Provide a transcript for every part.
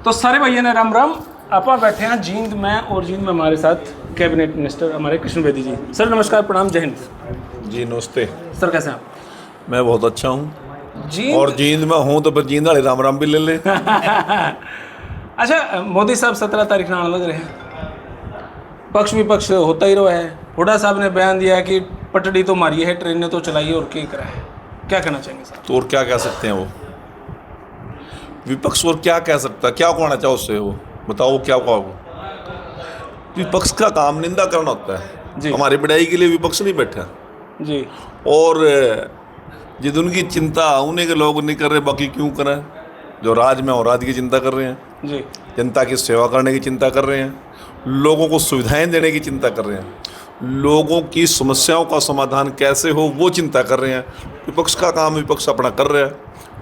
तो सारे भैया ने राम राम। आप बैठे हैं जींद में, और जींद में हमारे साथ कैबिनेट मिनिस्टर हमारे कृष्ण बेदी जी। सर नमस्कार, प्रणाम, जय हिंद। जी नमस्ते। सर कैसे हैं मैं बहुत अच्छा हूँ आप? जींद और जींद में हूँ तो फिर जींद वाले राम राम भी ले ले। अच्छा, मोदी साहब 17 तारीख को आने लग रहे हैं। पक्ष विपक्ष होता ही रहा है। हुड्डा साहब ने बयान दिया है कि पटड़ी तो मारी है, ट्रेन ने तो चलाई है, और क्या करा है। क्या कहना चाहेंगे सर? तो और क्या कह सकते हैं वो विपक्ष, और क्या कह सकता है, क्या कहना चाहो उससे? वो बताओ वो क्या कहो। विपक्ष का काम निंदा करना होता है जी। हमारी बढ़ाई के लिए विपक्ष नहीं बैठा। जी। और जिद उनकी चिंता उन्हीं के लोग नहीं कर रहे, बाकी क्यों करें? जो राज में और राज की चिंता कर रहे हैं, जी। जनता की सेवा करने की चिंता कर रहे हैं, लोगों को सुविधाएं देने की चिंता कर रहे हैं, लोगों की समस्याओं का समाधान कैसे हो वो चिंता कर रहे हैं। विपक्ष का काम विपक्ष अपना कर रहा है,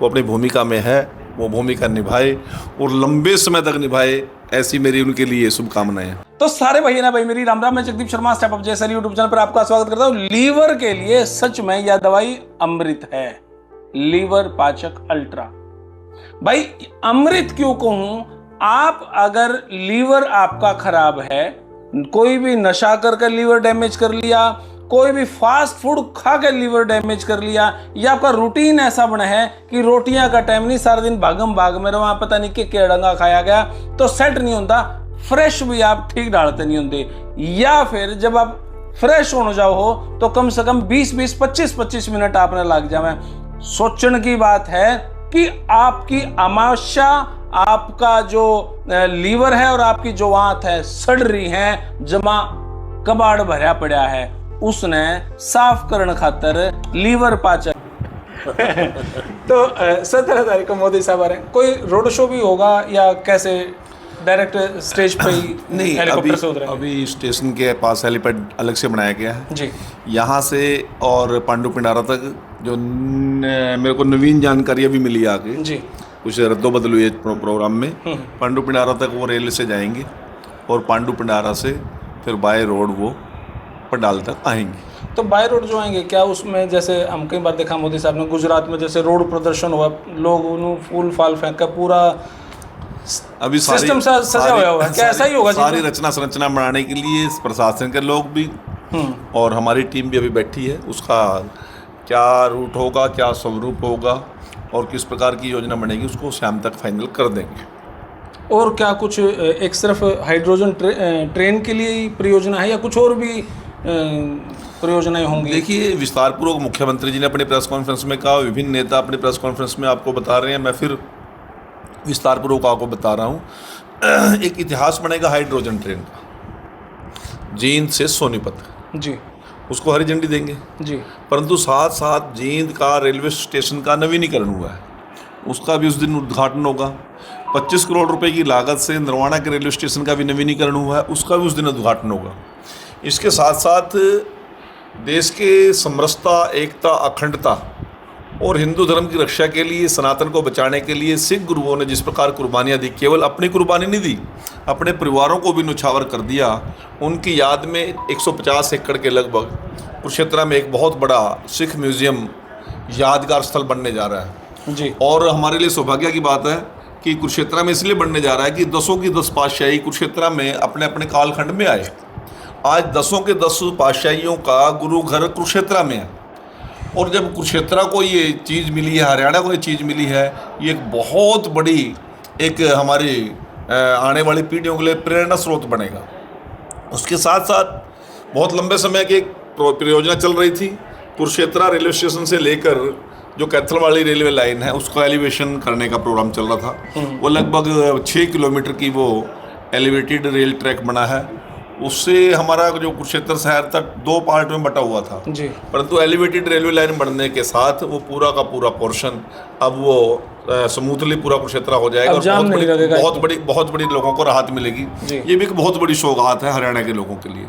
वो अपनी भूमिका में है, वो भूमिका निभाए और लंबे समय तक निभाए, ऐसी मेरी उनके लिए शुभकामनाएं हैं। तो सारे भैया ना भाई, मेरी राम राम। मैं जगदीप शर्मा स्टेप अप जैसा यूट्यूब चैनल पर आपका स्वागत करता हूँ। लीवर के लिए सच में यह दवाई अमृत है, लीवर पाचक अल्ट्रा। भाई अमृत क्यों कहूं? आप अगर लीवर आपका खराब है, कोई भी नशा कर लीवर डैमेज कर लिया, कोई भी फास्ट फूड खा के लीवर डैमेज कर लिया, या आपका रूटीन ऐसा बना है कि रोटियां का टाइम नहीं, सारा दिन भागम भाग में रहो, पता नहीं क्या डंगा खाया गया, तो सेट नहीं होता। फ्रेश भी आप ठीक डालते नहीं होंगे, या फिर जब आप फ्रेश होने जाओ हो तो कम से कम 20-20, 25-25 मिनट आपने लग जाए। सोचने की बात है कि आपकी अमावस्या, आपका जो लीवर है और आपकी जो आंत है सड़ रही है, जमा कबाड़ भरा पड़ा है, उसने साफ करने खातर लीवर पाचक। तो 17 तारीख को मोदी साहब आ रहे हैं। कोई रोड शो भी होगा या कैसे डायरेक्ट स्टेज पे ही? नहीं, हेलीकॉप्टर से उतरेंगे? अभी स्टेशन के पास हेलीपैड अलग से बनाया गया है जी। यहाँ से और पांडु पिंडारा तक जो मेरे को नवीन जानकारी अभी मिली आगे जी। कुछ रद्दो बदल हुई है प्रोग्राम में। पांडु पिंडारा तक वो रेल से जाएंगे और पांडु पिंडारा से फिर बाय रोड वो पंडाल तक आएंगे। तो बाय रोड जो आएंगे, क्या उसमें जैसे हम कई बार देखा मोदी साहब ने गुजरात में जैसे रोड प्रदर्शन हुआ, लोग उन्होंने फूल फाल फेंक कर पूरा अभी सिस्टम सजा हुआ है, क्या ऐसा ही होगा? सारी रचना संरचना बनाने के लिए प्रशासन के लोग भी और हमारी टीम भी अभी बैठी है। उसका क्या रूट होगा, क्या स्वरूप होगा और किस प्रकार की योजना बनेगी, उसको शाम तक फाइनल कर देंगे। और क्या कुछ एक सिर्फ हाइड्रोजन ट्रेन के लिए ही परियोजना है या कुछ और भी परियोजनाएं होंगी? देखिए, विस्तार पूर्वक मुख्यमंत्री जी ने अपनी प्रेस कॉन्फ्रेंस में कहा, विभिन्न नेता अपनी प्रेस कॉन्फ्रेंस में आपको बता रहे हैं, मैं फिर विस्तार पूर्वक आपको बता रहा हूँ। एक इतिहास बनेगा हाइड्रोजन ट्रेन का, जींद से सोनीपत जी, उसको हरी झंडी देंगे जी। परंतु साथ साथ जींद का रेलवे स्टेशन का नवीनीकरण हुआ है, उसका भी उस दिन उद्घाटन होगा। 25 करोड़ रुपए की लागत से नरवाना के रेलवे स्टेशन का भी नवीनीकरण हुआ है, उसका भी उस दिन उद्घाटन होगा। इसके साथ साथ देश के समरसता, एकता, अखंडता और हिंदू धर्म की रक्षा के लिए, सनातन को बचाने के लिए सिख गुरुओं ने जिस प्रकार कुर्बानियाँ दी, केवल अपनी कुर्बानी नहीं दी, अपने परिवारों को भी न्यौछावर कर दिया। उनकी याद में 150 एकड़ के लगभग कुरुक्षेत्र में एक बहुत बड़ा सिख म्यूजियम यादगार स्थल बनने जा रहा है जी। और हमारे लिए सौभाग्य की बात है कि कुरुक्षेत्र में इसलिए बनने जा रहा है कि 10 की 10 पातशाही कुरुक्षेत्र में अपने अपने कालखंड में आए। आज 10 के 10 पातशाहियों का गुरु घर कुरुक्षेत्र में है, और जब कुरुक्षेत्र को ये चीज़ मिली है, हरियाणा को ये चीज़ मिली है, ये एक बहुत बड़ी एक हमारी आने वाली पीढ़ियों के लिए प्रेरणा स्रोत बनेगा। उसके साथ साथ बहुत लंबे समय की एक परियोजना चल रही थी, कुरुक्षेत्र रेलवे स्टेशन से लेकर जो कैथल वाली रेलवे लाइन है उसको एलिवेशन करने का प्रोग्राम चल रहा था। वो लगभग 6 किलोमीटर की वो एलिवेटेड रेल ट्रैक बना है। उससे हमारा जो कुरुक्षेत्र शहर तक 2 पार्ट में बटा हुआ था जी। परंतु एलिवेटेड रेलवे लाइन बनने के साथ वो पूरा का पूरा पोर्शन अब वो स्मूथली पूरा कुरुक्षेत्र हो जाएगा और बहुत बड़ी लोगों को राहत मिलेगी। ये भी एक बहुत बड़ी सौगात है हरियाणा के लोगों के लिए।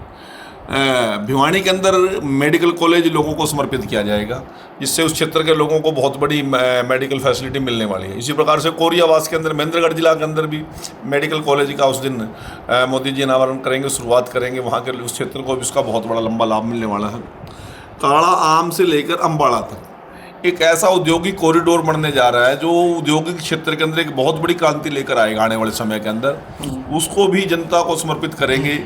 भिवानी के अंदर मेडिकल कॉलेज लोगों को समर्पित किया जाएगा, जिससे उस क्षेत्र के लोगों को बहुत बड़ी मेडिकल फैसिलिटी मिलने वाली है। इसी प्रकार से कोरियावास के अंदर, महेंद्रगढ़ जिला के अंदर भी मेडिकल कॉलेज का उस दिन मोदी जी अनावरण करेंगे, शुरुआत करेंगे। वहाँ के उस क्षेत्र को भी उसका बहुत बड़ा लंबा लाभ मिलने वाला है। काड़ा आम से लेकर अम्बाड़ा तक एक ऐसा औद्योगिक कॉरिडोर बनने जा रहा है जो औद्योगिक क्षेत्र के अंदर एक बहुत बड़ी क्रांति लेकर आएगा आने वाले समय के अंदर। उसको भी जनता को समर्पित करेंगे।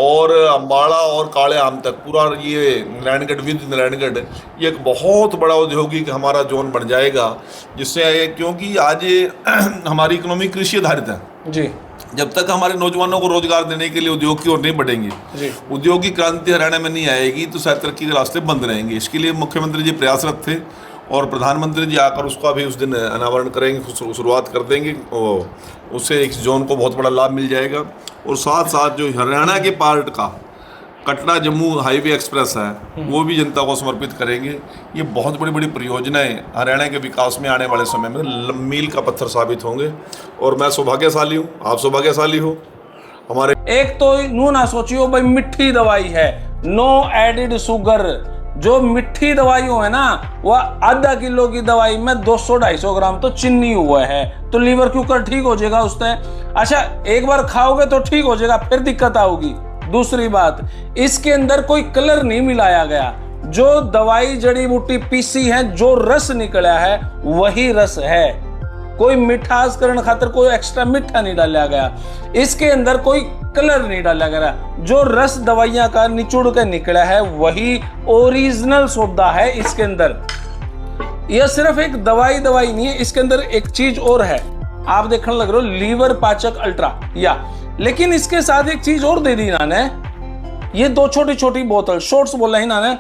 और अम्बाड़ा और काले आम तक पूरा ये नारायणगढ़ विद नारायणगढ़ ये एक बहुत बड़ा औद्योगिक हमारा जोन बन जाएगा, जिससे क्योंकि आज हमारी इकोनॉमी कृषि आधारित है जी। जब तक हमारे नौजवानों को रोजगार देने के लिए उद्योग की ओर नहीं बढ़ेंगे, उद्योगिक क्रांति हरियाणा में नहीं आएगी, तो शायद तरक्की के रास्ते बंद रहेंगे। इसके लिए मुख्यमंत्री जी प्रयासरत थे और प्रधानमंत्री जी आकर उसका भी उस दिन अनावरण करेंगे, शुरुआत कर देंगे और उससे इस जोन को बहुत बड़ा लाभ मिल जाएगा। और साथ साथ जो हरियाणा के पार्ट का कटरा जम्मू हाईवे एक्सप्रेस है वो भी जनता को समर्पित करेंगे। ये बहुत बड़ी बड़ी परियोजनाएं हरियाणा के विकास में आने वाले समय में मील का पत्थर साबित होंगे। और मैं सौभाग्यशाली हूँ, आप सौभाग्यशाली हो। हमारे एक तो नो ना सोचियो भाई, मिट्टी दवाई है, नो एडिड शुगर। जो मिट्टी दवाई है ना, वह आधा किलो की दवाई में 200-250 ग्राम तो चीनी हुआ है, तो लीवर क्यों ठीक हो जाएगा उससे। अच्छा, एक बार खाओगे तो ठीक हो जाएगा, फिर दिक्कत आओगी। दूसरी बात, इसके अंदर कोई कलर नहीं मिलाया गया। जो दवाई जड़ी बूटी पीसी है, जो रस निकला है वही रस है। कोई मिठास करने खातिर कोई एक्स्ट्रा मीठा नहीं डाला गया, इसके अंदर कोई कलर नहीं डाला गया। जो रस दवाइयां का निचुड़ के निकला है वही ओरिजिनल सौदा है इसके अंदर। यह सिर्फ एक दवाई नहीं है, इसके अंदर एक चीज और है, आप देखने लग रहे हो, लीवर पाचक अल्ट्रा या। लेकिन इसके साथ एक चीज और दे दी इन्होंने, ये 2 छोटी छोटी बोतल शॉर्ट्स बोला इन्होंने।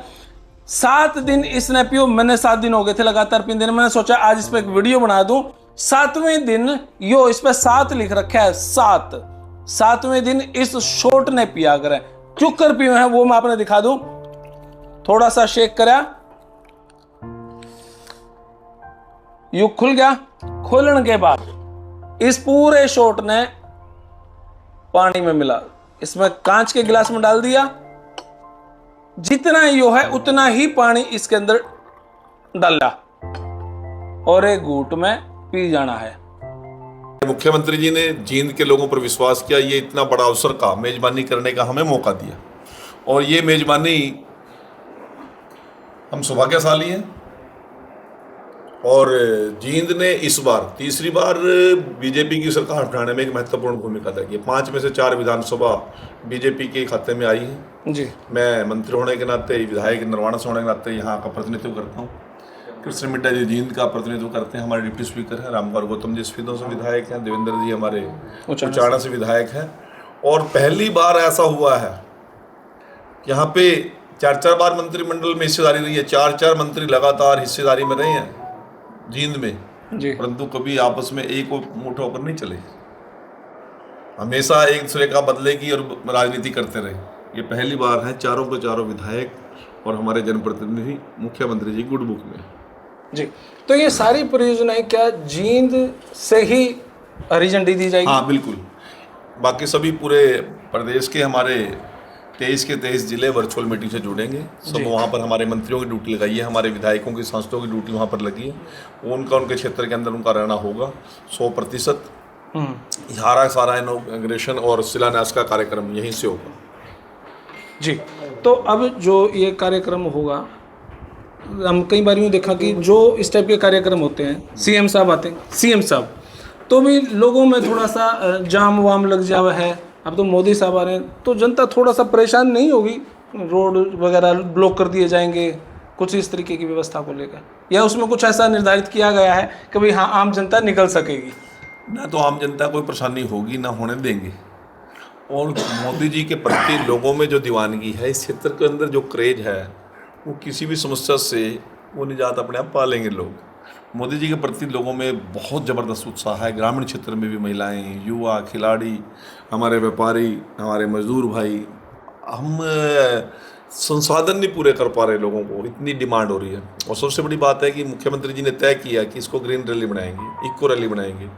7 दिन इसने पियो, मैंने 7 दिन हो गए थे लगातार पीते। मैंने सोचा आज इस पर एक वीडियो बना दूं। 7वें दिन यो इस पे 7 लिख रखा है, 7वें दिन इस शॉर्ट ने पिया करें। क्यों कर पियो है वो मैं आपने दिखा दूं। थोड़ा सा शेक करा, यू खुल गया। खोलने के बाद इस पूरे शॉट ने पानी में मिला, इसमें कांच के गिलास में डाल दिया। जितना यो है उतना ही पानी इसके अंदर डाला और एक घूंट में पी जाना है। मुख्यमंत्री जी ने जींद के लोगों पर विश्वास किया, ये इतना बड़ा अवसर का मेजबानी करने का हमें मौका दिया और ये मेजबानी हम सौभाग्यशाली हैं। और जींद ने इस बार तीसरी बार बीजेपी की सरकार बनाने में एक महत्वपूर्ण भूमिका अदा की है। 5 में से 4 विधानसभा बीजेपी के खाते में आई है जी। मैं मंत्री होने के नाते, विधायक नरवाना से होने के नाते यहाँ का प्रतिनिधित्व करता हूँ। कृष्ण मिड्डा जी जींद का प्रतिनिधित्व करते हैं, हमारे डिप्टी स्पीकर हैं। रामकुमार गौतम जी स्पीडो से विधायक हैं। देवेंद्र जी हमारे उचाना से विधायक हैं। और पहली बार ऐसा हुआ है यहाँ पे 4-4 बार मंत्रिमंडल में हिस्सेदारी रही है, 4-4 मंत्री लगातार हिस्सेदारी में रहे हैं जींद में जी। परंतु कभी आपस में एक मुठ होकर नहीं चले, हमेशा एक दूसरे का बदले की और राजनीति करते रहे। ये पहली बार है चारों के चारों विधायक और हमारे जनप्रतिनिधि मुख्यमंत्री जी गुड बुक में जी। तो ये सारी परियोजनाएं क्या जींद से ही हरी झंडी दी जाएगी? हाँ बिल्कुल, बाकी सभी पूरे प्रदेश के हमारे 23 के 23 जिले वर्चुअल मीटिंग से जुड़ेंगे। सब वहाँ पर हमारे मंत्रियों की ड्यूटी लगाई है, हमारे विधायकों की सांसदों की ड्यूटी वहाँ पर लगी है। उनका उनके क्षेत्र के अंदर उनका रहना होगा 100%। सारा इनॉग्रेशन और शिलान्यास का कार्यक्रम यहीं से होगा जी। तो अब जो ये कार्यक्रम होगा, हम कई बार यूँ देखा कि जो इस टाइप के कार्यक्रम होते हैं, सीएम साहब आते हैं, सीएम साहब तो भी लोगों में थोड़ा सा जाम वाम लग जावा है। अब तो मोदी साहब आ रहे हैं तो जनता थोड़ा सा परेशान नहीं होगी, रोड वगैरह ब्लॉक कर दिए जाएंगे कुछ इस तरीके की व्यवस्था को लेकर, या उसमें कुछ ऐसा निर्धारित किया गया है कि भाई हाँ आम जनता निकल सकेगी? ना तो आम जनता कोई परेशानी होगी ना होने देंगे। और मोदी जी के प्रति लोगों में जो दीवानगी है, इस क्षेत्र के अंदर जो क्रेज है, वो किसी भी समस्या से वो निजात अपने आप पा लेंगे लोग। मोदी जी के प्रति लोगों में बहुत ज़बरदस्त उत्साह है। ग्रामीण क्षेत्र में भी महिलाएं, युवा, खिलाड़ी, हमारे व्यापारी, हमारे मजदूर भाई, हम संसाधन नहीं पूरे कर पा रहे लोगों को, इतनी डिमांड हो रही है। और सबसे बड़ी बात है कि मुख्यमंत्री जी ने तय किया कि इसको ग्रीन रैली बनाएंगे, इको रैली बनाएंगे।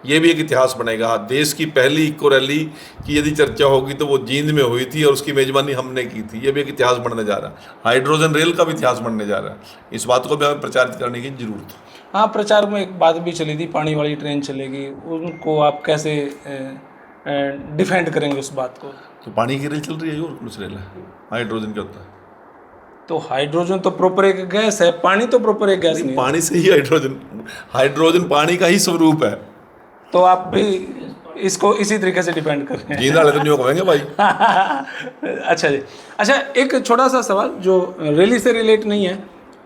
ये भी एक इतिहास बनेगा। हाँ, देश की पहली इको रैली की यदि चर्चा होगी तो वो जींद में हुई थी और उसकी मेजबानी हमने की थी। ये भी एक इतिहास बनने जा रहा है। हाइड्रोजन रेल का भी इतिहास बनने जा रहा है। इस बात को भी हमें प्रचारित करने की जरूरत है। हाँ, प्रचार में एक बात भी चली थी, पानी वाली ट्रेन चलेगी, उनको आप कैसे डिफेंड करेंगे उस बात को? तो पानी की रेल चल रही है और कुछ रेल है, हाइड्रोजन क्या होता है? तो हाइड्रोजन तो प्रॉपर एक गैस है, पानी तो प्रॉपर एक गैस नहीं है। पानी से ही हाइड्रोजन पानी का ही स्वरूप है। तो आप भी इसको इसी तरीके से डिपेंड कर रहे हैं। जींद वाले तो नहीं कहेंगे भाई। अच्छा जी। अच्छा, एक छोटा सा सवाल जो रैली से रिलेट नहीं है,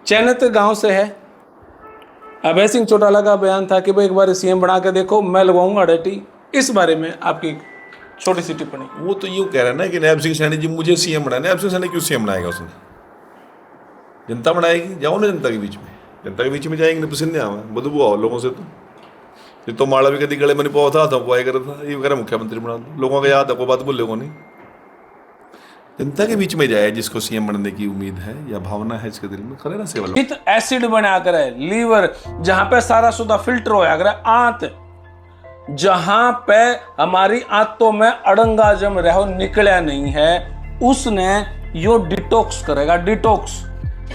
चैनत गांव से है। अभय सिंह चौटाला का बयान था कि भाई एक बार सीएम बना के देखो, मैं लगवाऊंगा अड़ेटी। इस बारे में आपकी छोटी सी टिप्पणी। वो तो यूं कह रहे हैं ना कि नैब सिंह सैनी जी मुझे सीएम बनाया। नैब सिंह सैनी क्यों सीएम बनाएगा उसने? जनता बनाएगी। जाओ ना जनता के बीच में, जनता के बीच में जाएंगे नहीं पसंद आवा बदबू आओ लोगों से। तो माड़ा भी कभी गले में नहीं पाओ था तो पुआई करा था, ये वगैरह मुख्यमंत्री बना दो। लोगों का याद है, कोई बात बोले को नहीं। जनता के बीच में जाए जिसको सीएम बनने की उम्मीद है या भावना है इसके दिल में, करे ना सेवा। पित्त एसिड बना कर है, लीवर जहां पे सारा सुधा फिल्टर होया करे, आंत जहां पे हमारी आंतों में अड़ंगा जम रहो निकला नहीं है, उसने यो डिटॉक्स करेगा। डिटॉक्स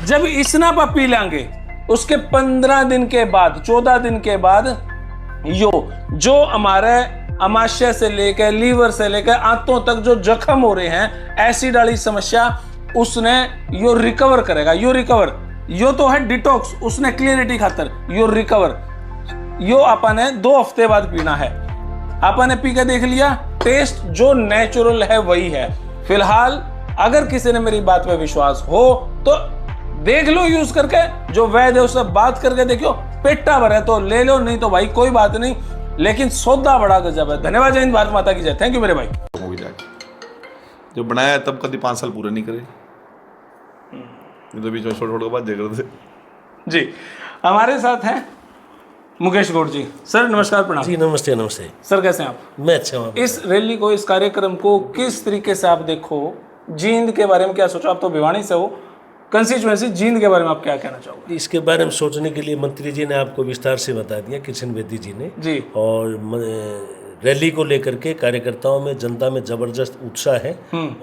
जब इसना पा पी लेंगे, उसके 15 दिन के बाद 14 दिन के बाद यो जो हमारे अमाशय से लेकर लीवर से लेकर आंतों तक जो जख्म हो रहे हैं, एसिड वाली समस्या, उसने यो रिकवर करेगा। यो रिकवर, यो तो है डिटॉक्स, उसने क्लियरिटी खातर यो रिकवर। यो अपन ने 2 हफ्ते बाद पीना है। अपन ने पी के देख लिया, टेस्ट जो नेचुरल है वही है। फिलहाल अगर किसी ने मेरी बात पे विश्वास हो तो देख लो यूज करके, जो वैध है उससे बात करके देखो, पेटा भर है तो ले लो, नहीं तो भाई कोई बात नहीं, लेकिन सौदा बड़ा गजब है। धन्यवाद। जय हिंद, भारत माता की जय। थैंक यू मेरे भाई। जो बनाया तब कभी 5 साल पूरे नहीं करे, तो बीच में छोड़ बात जय करते जी। हमारे साथ हैं मुकेश गौड़ जी। सर नमस्कार, प्रणाम जी। नमस्ते। नमस्ते सर, कैसे हैं आप? मैं अच्छा हूँ। इस रैली को, इस कार्यक्रम को किस तरीके से आप देखो, जींद के बारे में क्या सोचो? आप तो भिवानी से हो, कंस्टिट्यूएंसी जींद के बारे में आप क्या कहना चाहोगे? इसके बारे में सोचने के लिए मंत्री जी ने आपको विस्तार से बता दिया, किशन बेदी जी ने जी। और रैली को लेकर के कार्यकर्ताओं में, जनता में जबरदस्त उत्साह है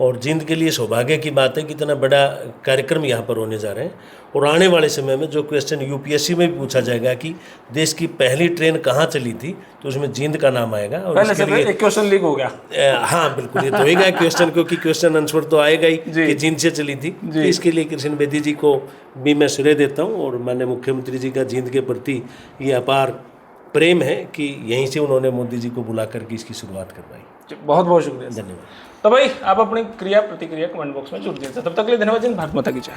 और जींद के लिए सौभाग्य की बात है कि इतना बड़ा कार्यक्रम यहाँ पर होने जा रहे हैं। और आने वाले समय में जो क्वेश्चन यूपीएससी में भी पूछा जाएगा कि देश की पहली ट्रेन कहाँ चली थी, तो उसमें जींद का नाम आएगा। और पहले से एक क्वेश्चन लीक हो गया। हाँ बिल्कुल, ये तो होगा क्वेश्चन, क्योंकि क्वेश्चन आंसर तो आएगा ही कि जींद से चली थी। तो इसके लिए किशन बेदी जी को भी मैं श्रेय देता हूँ और माननीय मुख्यमंत्री जी का जींद के प्रति ये अपार प्रेम है कि यहीं से उन्होंने मोदी जी को बुला करके इसकी शुरुआत करवाई। बहुत बहुत शुक्रिया। धन्यवाद। तो भाई आप अपनी क्रिया प्रतिक्रिया कमेंट बॉक्स में जुड़ दीजिए। तब तक के लिए धन्यवाद। भारत माता की जय।